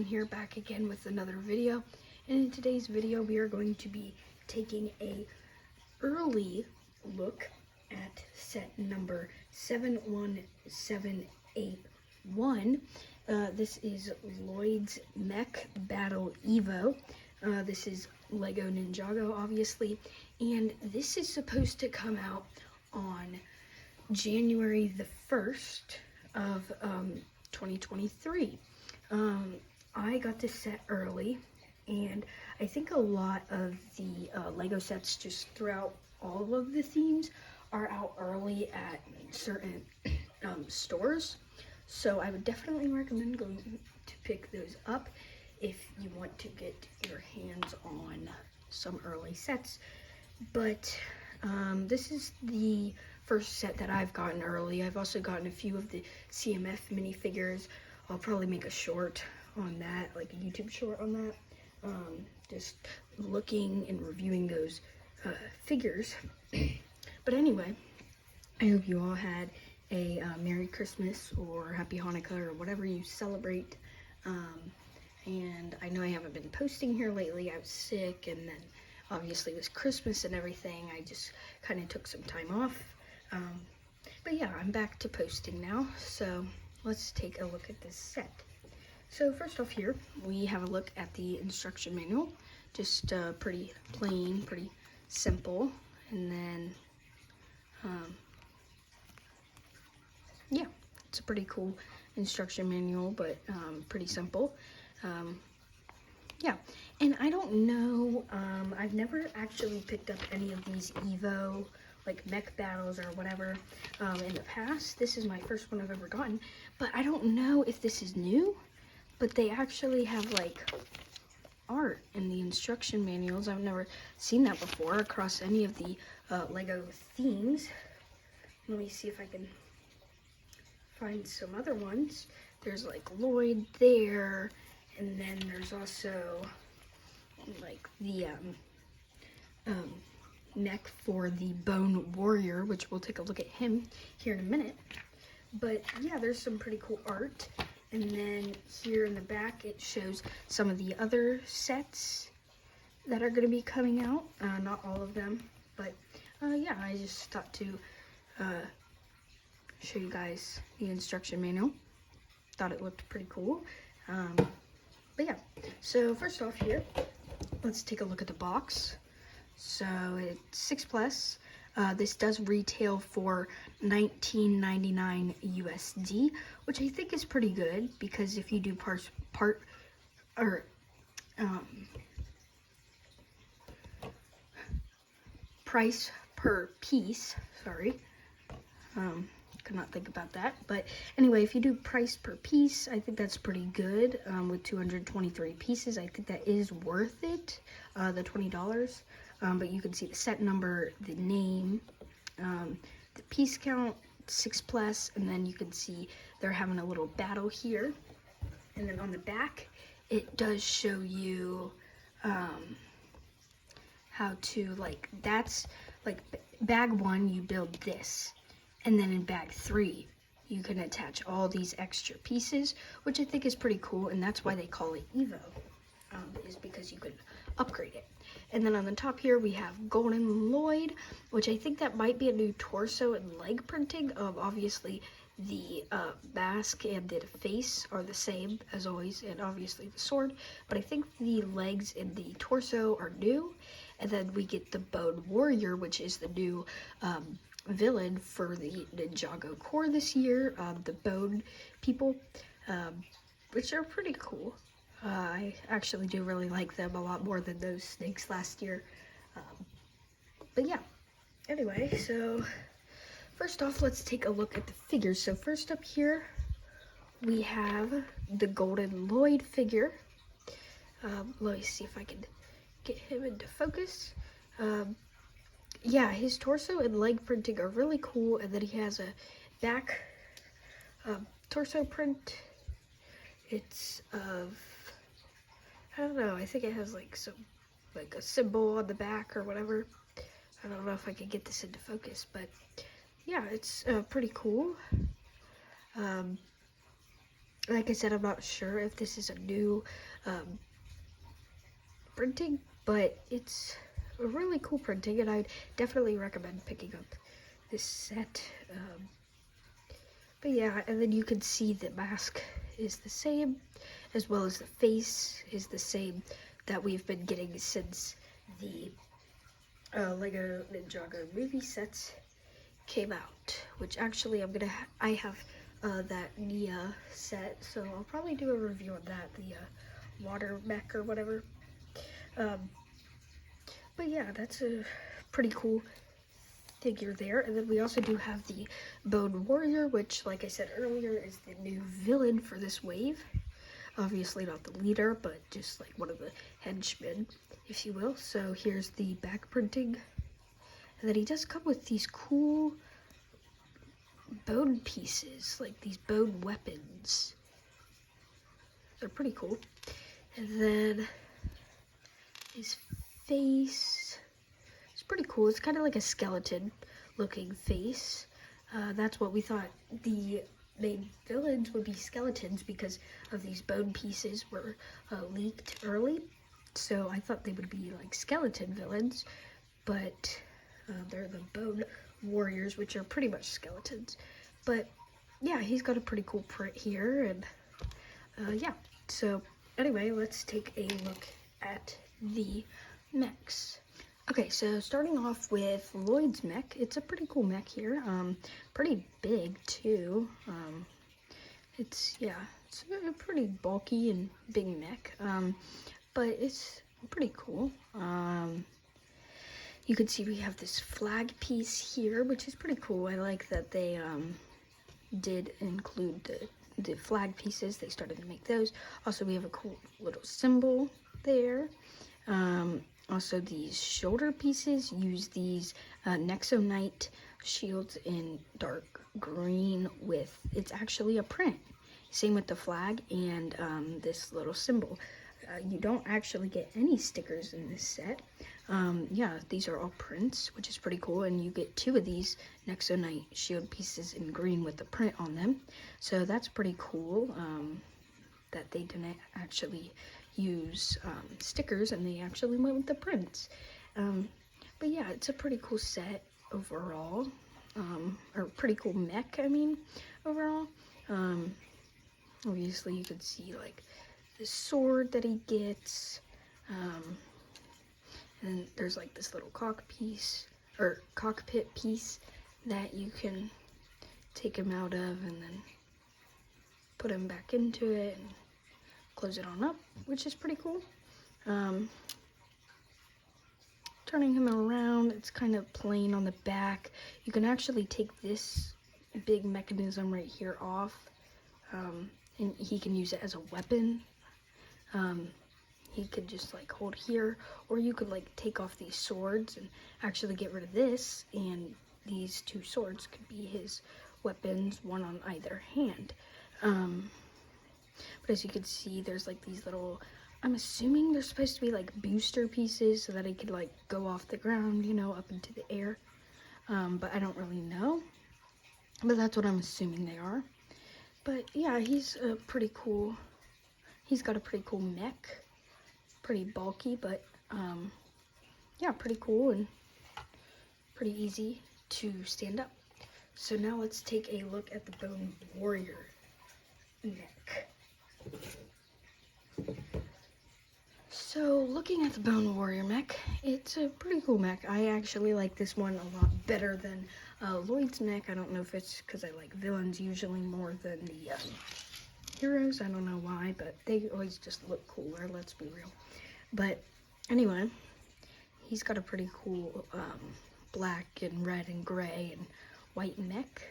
here back again with another video. And in today's video we are going to be taking a early look at set number 71781. This is Lloyds Mech Battle Evo. This is Lego Ninjago, obviously, and this is supposed to come out on January the 1st of 2023. I got this set early, and I think a lot of the Lego sets just throughout all of the themes are out early at certain stores. So I would definitely recommend going to pick those up if you want to get your hands on some early sets. But this is the first set that I've gotten early. I've also gotten a few of the CMF minifigures. I'll probably make a short on that, like a YouTube short on that. Just looking and reviewing those figures. But anyway, I hope you all had a Merry Christmas or Happy Hanukkah or whatever you celebrate. And I know I haven't been posting here lately. I was sick, and then obviously it was Christmas and everything. I just kind of took some time off. But yeah, I'm back to posting now. So let's take a look at this set. So first off here, we have a look at the instruction manual. Just pretty plain, pretty simple. And then, yeah, it's a pretty cool instruction manual, but pretty simple. Yeah, and I don't know, I've never actually picked up any of these Evo, like mech battles or whatever, in the past. This is my first one I've ever gotten, but I don't know if this is new, but they actually have like art in the instruction manuals. I've never seen that before across any of the Lego themes. Let me see if I can find some other ones. There's like Lloyd there, and then there's also like the neck for the Bone Warrior, which we'll take a look at him here in a minute. But yeah, there's some pretty cool art. And then here in the back, it shows some of the other sets that are going to be coming out. Not all of them, but yeah, I just thought to show you guys the instruction manual. Thought it looked pretty cool. But yeah, so first off here, let's take a look at the box. So it's 6+. This does retail for $19.99 USD, which I think is pretty good, because if you do price per piece, sorry, could not think about that. But anyway, if you do price per piece, I think that's pretty good. With 223 pieces, I think that is worth it, the $20. But you can see the set number, the name, the piece count, 6+, and then you can see they're having a little battle here. And then on the back, it does show you how to, like, that's like bag 1, you build this, and then in bag 3 you can attach all these extra pieces, which I think is pretty cool, and that's why they call it Evo, is because you can upgrade it. And then on the top here we have Golden Lloyd, which I think that might be a new torso and leg printing. Obviously the mask and the face are the same as always, and obviously the sword, but I think the legs and the torso are new. And then we get the Bone Warrior, which is the new villain for the Ninjago core this year, the Bone people, which are pretty cool. I actually do really like them a lot more than those snakes last year. But yeah, anyway, so first off, let's take a look at the figures. So first up here, we have the Golden Lloyd figure. Let me see if I can get him into focus. Yeah, his torso and leg printing are really cool, and then he has a back torso print. It's of, I don't know, I think it has like some, like a symbol on the back or whatever. I don't know if I can get this into focus, but yeah, it's pretty cool. Like I said, I'm not sure if this is a new printing, but it's a really cool printing, and I'd definitely recommend picking up this set. But yeah, and then you can see the mask is the same, as well as the face is the same that we've been getting since the Lego Ninjago movie sets came out. Which actually I have that Nia set, so I'll probably do a review on that, the water mech or whatever. But yeah, that's a pretty cool figure there. And then we also do have the Bone Warrior, which, like I said earlier, is the new villain for this wave. Obviously not the leader, but just like one of the henchmen, if you will. So here's the back printing. And then he does come with these cool bone pieces, like these bone weapons. They're pretty cool. And then his face is pretty cool. It's kind of like a skeleton looking face. That's what we thought the main villains would be, skeletons, because of these bone pieces were leaked early. So I thought they would be like skeleton villains, but they're the Bone Warriors, which are pretty much skeletons. But yeah, he's got a pretty cool print here, and yeah. So anyway, let's take a look at the mechs. Okay, so starting off with Lloyd's mech, it's a pretty cool mech here. Pretty big too. It's a pretty bulky and big mech. But it's pretty cool. You can see we have this flag piece here, which is pretty cool. I like that they did include the flag pieces. They started to make those. Also, we have a cool little symbol there. Also, these shoulder pieces use these Nexonite shields in dark green with, it's actually a print. Same with the flag and this little symbol. You don't actually get any stickers in this set. Yeah, these are all prints, which is pretty cool, and you get 2 of these Nexonite shield pieces in green with the print on them. So that's pretty cool that they didn't actually use stickers, and they actually went with the prints. But yeah, it's a pretty cool set overall, or pretty cool mech, I mean, overall. Obviously you could see like the sword that he gets, and there's like this little cockpit piece that you can take him out of and then put him back into it and close it on up, which is pretty cool. Turning him around, it's kind of plain on the back. You can actually take this big mechanism right here off, and he can use it as a weapon. He could just like hold here, or you could like take off these swords and actually get rid of this, and these 2 swords could be his weapons, one on either hand. But as you can see, there's like these little, I'm assuming they're supposed to be like booster pieces so that he could like go off the ground, you know, up into the air. But I don't really know. But that's what I'm assuming they are. But yeah, he's pretty cool. He's got a pretty cool mech. Pretty bulky, but yeah, pretty cool and pretty easy to stand up. So now let's take a look at the Bone Warrior mech. So looking at the Bone Warrior mech, it's a pretty cool mech. I actually like this one a lot better than Lloyd's mech. I don't know if it's because I like villains usually more than the heroes. I don't know why, but they always just look cooler, let's be real. But anyway, he's got a pretty cool black and red and gray and white mech.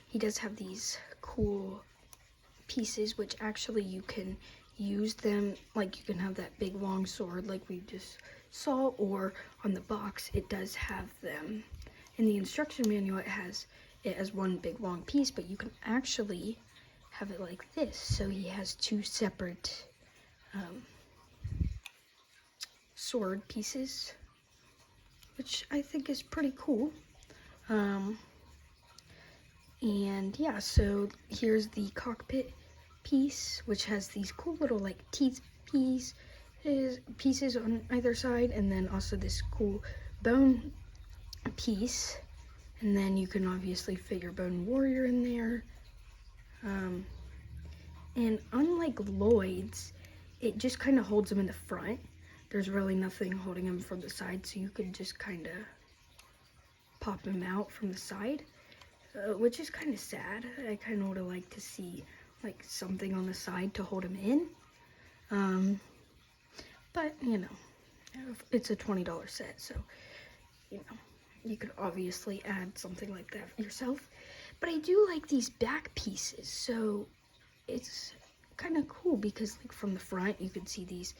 He does have these cool pieces, which actually you can use them, like you can have that big long sword like we just saw, or on the box it does have them. In the instruction manual it has it as one big long piece, but you can actually have it like this. So he has 2 separate sword pieces, which I think is pretty cool. And yeah, so here's the cockpit piece, which has these cool little like teeth pieces on either side, and then also this cool bone piece. And then you can obviously fit your bone warrior in there. And unlike Lloyd's, it just kind of holds them in the front. There's really nothing holding them from the side, so you could just kind of pop them out from the side, which is kind of sad. I kind of would have liked to see like something on the side to hold them in. But you know, it's a $20 set, so you know, you could obviously add something like that yourself. But I do like these back pieces, so it's kind of cool because like from the front you can see these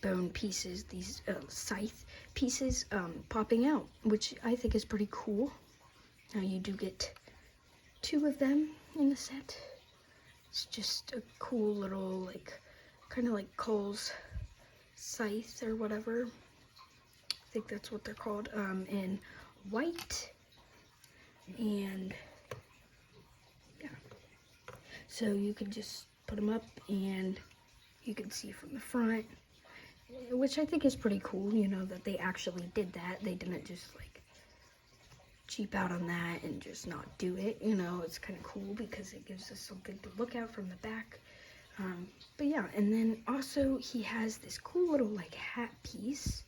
bone pieces, these scythe pieces popping out, which I think is pretty cool. Now you do get 2 of them in the set. It's just a cool little like kind of like Cole's scythe or whatever. I think that's what they're called, in white. And yeah, so you can just put them up and you can see from the front, which I think is pretty cool, you know, that they actually did that. They didn't just like cheap out on that and just not do it, you know. It's kind of cool because it gives us something to look at from the back. But yeah, and then also he has this cool little like hat piece,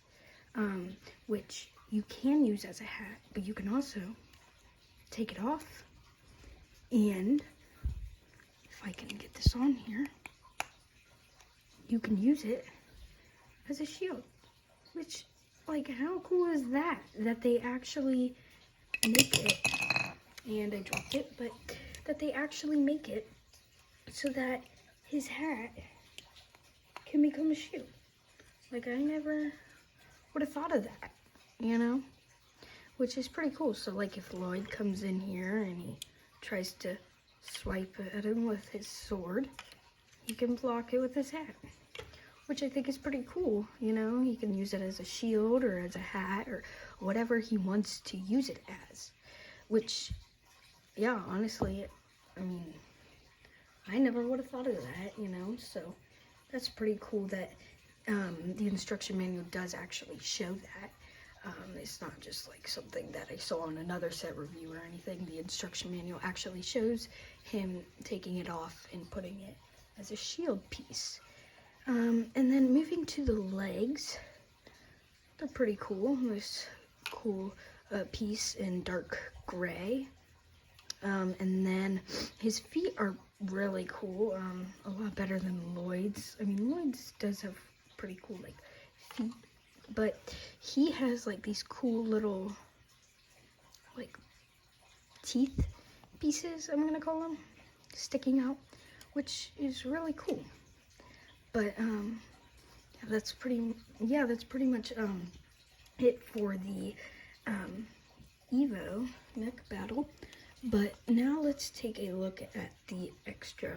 which you can use as a hat, but you can also take it off, and if I can get this on here, you can use it as a shield, which, like, how cool is that, that they actually make it, and I dropped it, but that they actually make it so that his hat can become a shield. Like, I never would have thought of that, you know, which is pretty cool. So like if Lloyd comes in here and he tries to swipe at him with his sword, he can block it with his hat, which I think is pretty cool. You know, he can use it as a shield or as a hat or whatever he wants to use it as, which, yeah, honestly, I mean, I never would have thought of that, you know, so that's pretty cool that the instruction manual does actually show that. It's not just like something that I saw on another set review or anything. The instruction manual actually shows him taking it off and putting it as a shield piece. And then moving to the legs, they're pretty cool. This cool piece in dark gray. And then his feet are really cool, a lot better than Lloyd's. I mean, Lloyd's does have pretty cool like feet, but he has like these cool little like teeth pieces, I'm gonna call them, sticking out, which is really cool. But that's pretty much it for the Evo Mech battle. But now let's take a look at the extra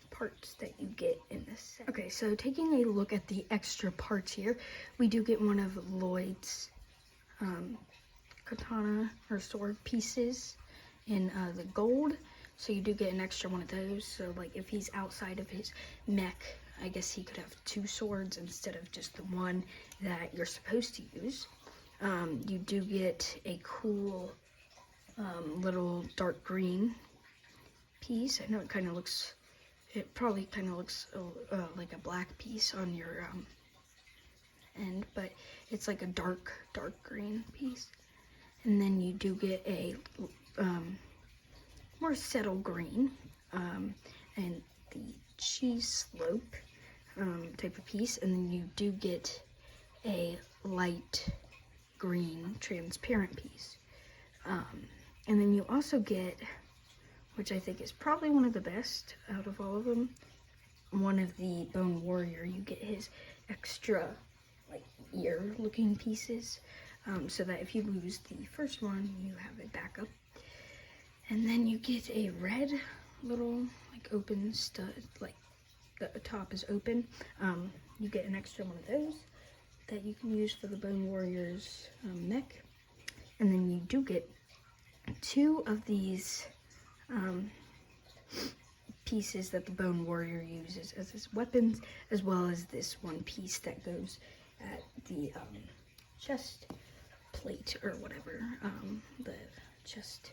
parts that you get in this set. Okay, so taking a look at the extra parts here, we do get one of Lloyd's katana or sword pieces in the gold. So you do get an extra one of those. So like if he's outside of his mech, I guess he could have 2 swords instead of just the one that you're supposed to use. You do get a cool little dark green piece. I know it kind of looks, it probably kind of looks like a black piece on your end, but it's like a dark green piece. And then you do get a more settle green and the cheese slope type of piece, and then you do get a light green transparent piece. And then you also get, which I think is probably one of the best out of all of them, one of the Bone Warrior. You get his extra like ear looking pieces, so that if you lose the first one, you have a backup. And then you get a red little like open stud, like the top is open. You get an extra one of those that you can use for the Bone Warrior's mech. And then you do get 2 of these pieces that the Bone Warrior uses as his weapons, as well as this one piece that goes at the chest plate or whatever, the chest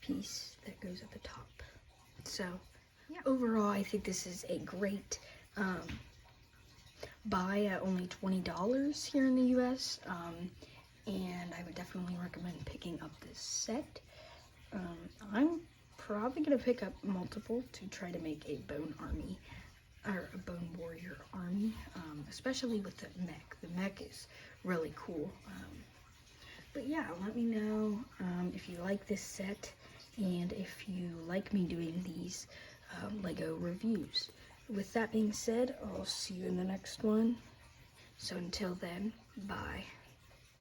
piece that goes at the top. So yeah, overall I think this is a great buy at only $20 here in the US, and I would definitely recommend picking up this set. I'm probably gonna pick up multiple to try to make a bone army or a bone warrior army, especially with the mech. The mech is really cool. But yeah, let me know if you like this set and if you like me doing these Lego reviews. With that being said, I'll see you in the next one. So until then, bye.